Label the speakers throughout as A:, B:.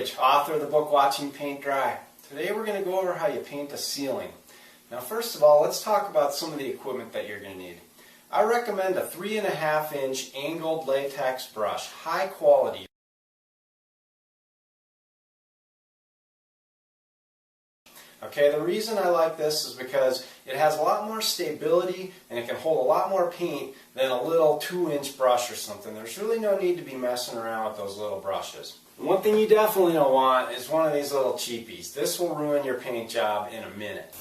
A: Rich, author of the book Watching Paint Dry. Today we're going to go over how you paint a ceiling. Now first of all, let's talk about some of the equipment that you're going to need. I recommend a 3.5 inch angled latex brush, high quality. Okay, the reason I like this is because it has a lot more stability and it can hold a lot more paint than a little 2-inch brush or something. There's really no need to be messing around with those little brushes. One thing you definitely don't want is one of these little cheapies. This will ruin your paint job in a minute.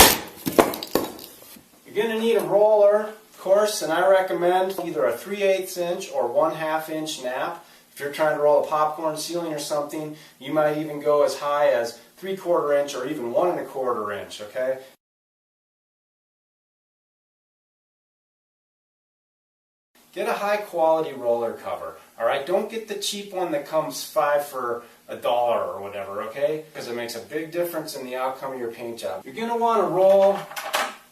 A: You're going to need a roller, of course, and I recommend either a 3/8 inch or 1/2 inch nap. If you're trying to roll a popcorn ceiling or something, you might even go as high as 3/4 inch or even 1 1/4 inch, okay? Get a high quality roller cover, alright? Don't get the cheap one that comes 5 for $1 or whatever, okay? Because it makes a big difference in the outcome of your paint job. You're going to want to roll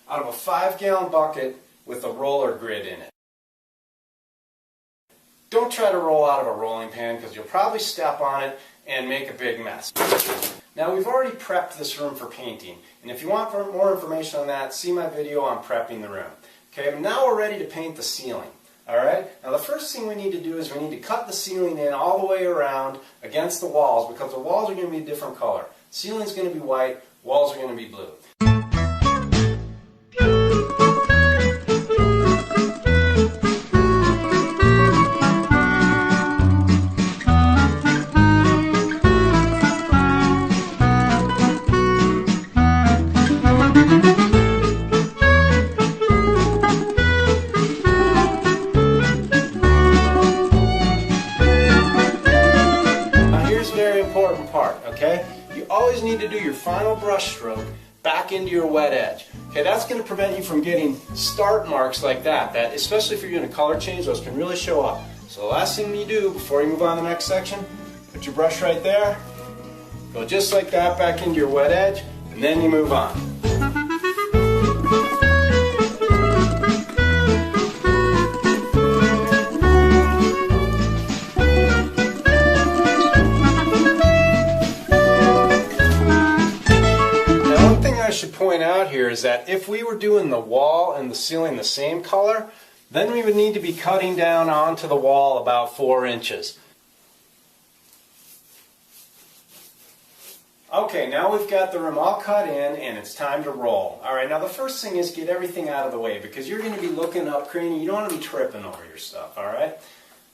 A: out of a 5-gallon bucket with a roller grid in it. Don't try to roll out of a rolling pan because you'll probably step on it and make a big mess. Now we've already prepped this room for painting, and if you want more information on that, see my video on prepping the room. Okay, now we're ready to paint the ceiling. Alright, now the first thing we need to do is we need to cut the ceiling in all the way around against the walls because the walls are going to be a different color. Ceiling's going to be white, walls are going to be blue. Important part, okay? You always need to do your final brush stroke back into your wet edge. Okay, that's going to prevent you from getting start marks like that, especially if you're doing a color change, those can really show up. So the last thing you do before you move on to the next section, put your brush right there, go just like that back into your wet edge, and then you move on. Point out here is that if we were doing the wall and the ceiling the same color, then we would need to be cutting down onto the wall about 4 inches. Okay, now we've got the room all cut in and it's time to roll. Alright, now the first thing is get everything out of the way because you're going to be looking up, craning, you don't want to be tripping over your stuff, alright?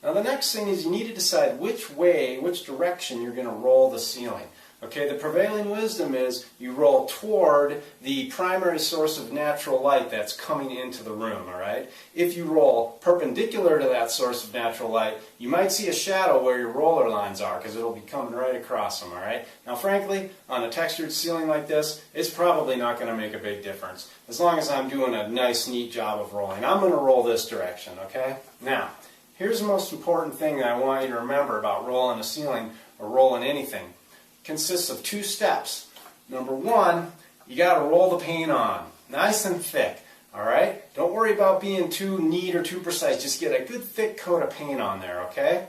A: Now the next thing is you need to decide which direction you're going to roll the ceiling. Okay, the prevailing wisdom is you roll toward the primary source of natural light that's coming into the room, alright? If you roll perpendicular to that source of natural light, you might see a shadow where your roller lines are because it'll be coming right across them, alright? Now frankly, on a textured ceiling like this, it's probably not going to make a big difference. As long as I'm doing a nice, neat job of rolling. I'm going to roll this direction, okay? Now, here's the most important thing that I want you to remember about rolling a ceiling or rolling anything. Consists of 2 steps. Number 1, you got to roll the paint on, nice and thick. Alright? Don't worry about being too neat or too precise. Just get a good thick coat of paint on there, okay?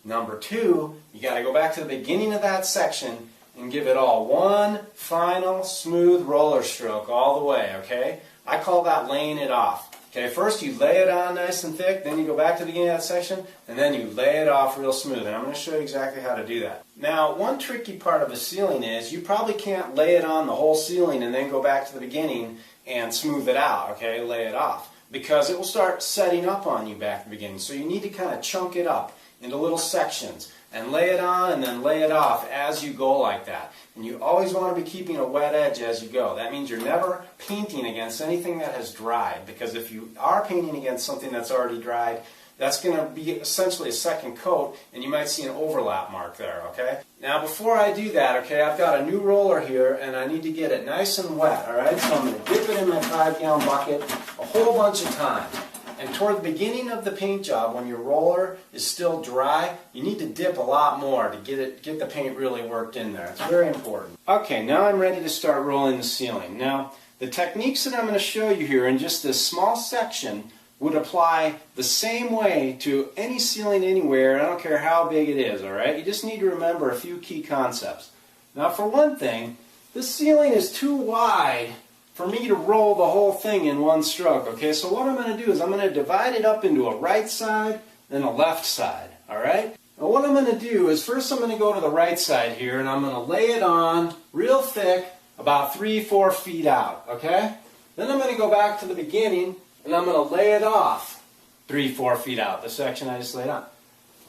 A: Number 2, you got to go back to the beginning of that section and give it all one final smooth roller stroke all the way, okay? I call that laying it off. Okay, first you lay it on nice and thick, then you go back to the beginning of that section, and then you lay it off real smooth. And I'm going to show you exactly how to do that. Now, one tricky part of a ceiling is you probably can't lay it on the whole ceiling and then go back to the beginning and smooth it out, okay, lay it off. Because it will start setting up on you back at the beginning. So you need to kind of chunk it up into little sections and lay it on and then lay it off as you go like that. And you always want to be keeping a wet edge as you go. That means you're never painting against anything that has dried, because if you are painting against something that's already dried, that's going to be essentially a second coat and you might see an overlap mark there, okay? Now before I do that, okay, I've got a new roller here and I need to get it nice and wet, alright? So I'm going to dip it in my 5-gallon bucket a whole bunch of times. And toward the beginning of the paint job, when your roller is still dry, you need to dip a lot more to get the paint really worked in there. It's very important. Okay, now I'm ready to start rolling the ceiling. Now, the techniques that I'm going to show you here in just this small section would apply the same way to any ceiling anywhere. I don't care how big it is, alright? You just need to remember a few key concepts. Now for one thing, this ceiling is too wide for me to roll the whole thing in one stroke, okay? So what I'm going to do is I'm going to divide it up into a right side and a left side, alright? Now what I'm going to do is first I'm going to go to the right side here and I'm going to lay it on real thick about 3-4 feet out, okay? Then I'm going to go back to the beginning and I'm going to lay it off 3-4 feet out, the section I just laid on.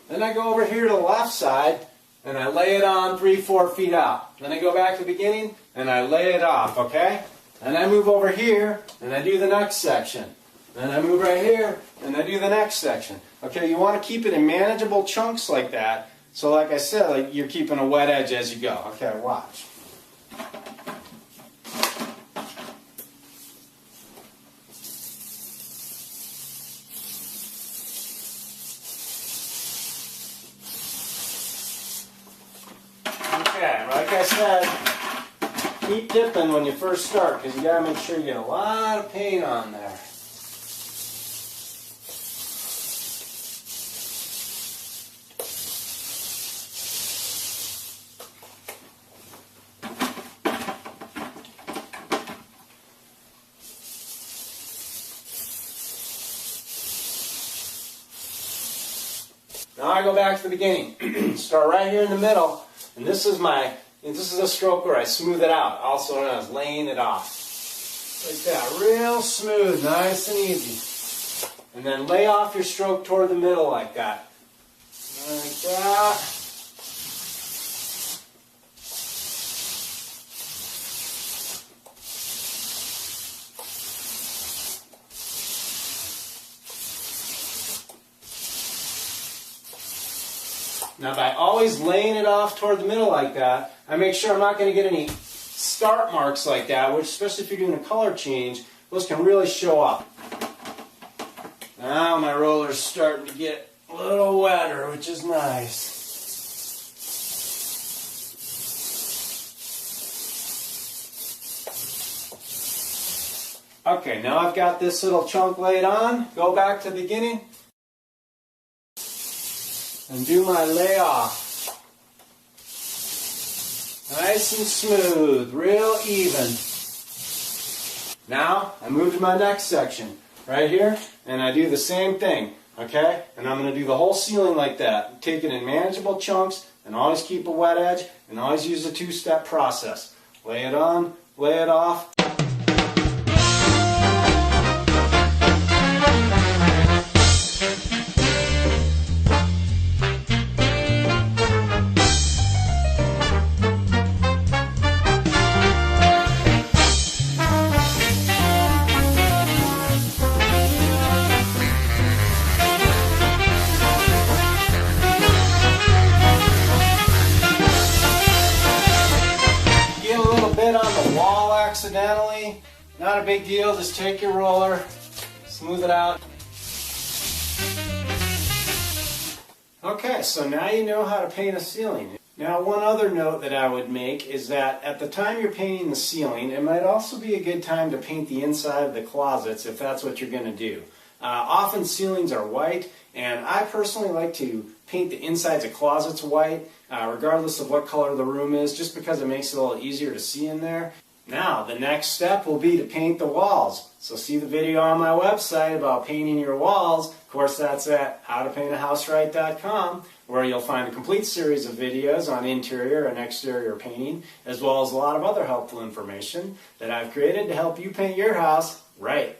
A: Then I go over here to the left side and I lay it on 3-4 feet out. Then I go back to the beginning and I lay it off, okay? And I move over here and I do the next section. Then I move right here and I do the next section. Okay, you want to keep it in manageable chunks like that. So like I said, like you're keeping a wet edge as you go. Okay, watch. Okay, like I said, keep dipping when you first start because you got to make sure you get a lot of paint on there. Now I go back to the beginning. Start right here in the middle, and this is a stroke where I smooth it out, also known as laying it off. Like that, real smooth, nice and easy. And then lay off your stroke toward the middle like that. Like that. Now by always laying it off toward the middle like that, I make sure I'm not going to get any start marks like that, which especially if you're doing a color change, those can really show up. Now my roller's starting to get a little wetter, which is nice. Okay, now I've got this little chunk laid on. Go back to the beginning and do my layoff. Nice and smooth, real even. Now I move to my next section right here and I do the same thing, okay? And I'm going to do the whole ceiling like that. Take it in manageable chunks and always keep a wet edge and always use a two-step process. Lay it on, lay it off. On the wall accidentally, not a big deal, just take your roller, smooth it out. Okay, so now you know how to paint a ceiling. Now one other note that I would make is that at the time you're painting the ceiling, it might also be a good time to paint the inside of the closets if that's what you're going to do. Often ceilings are white, and I personally like to paint the insides of closets white, regardless of what color the room is, just because it makes it a little easier to see in there. Now, the next step will be to paint the walls. So see the video on my website about painting your walls. Of course, that's at howtopaintahouserite.com, where you'll find a complete series of videos on interior and exterior painting, as well as a lot of other helpful information that I've created to help you paint your house right.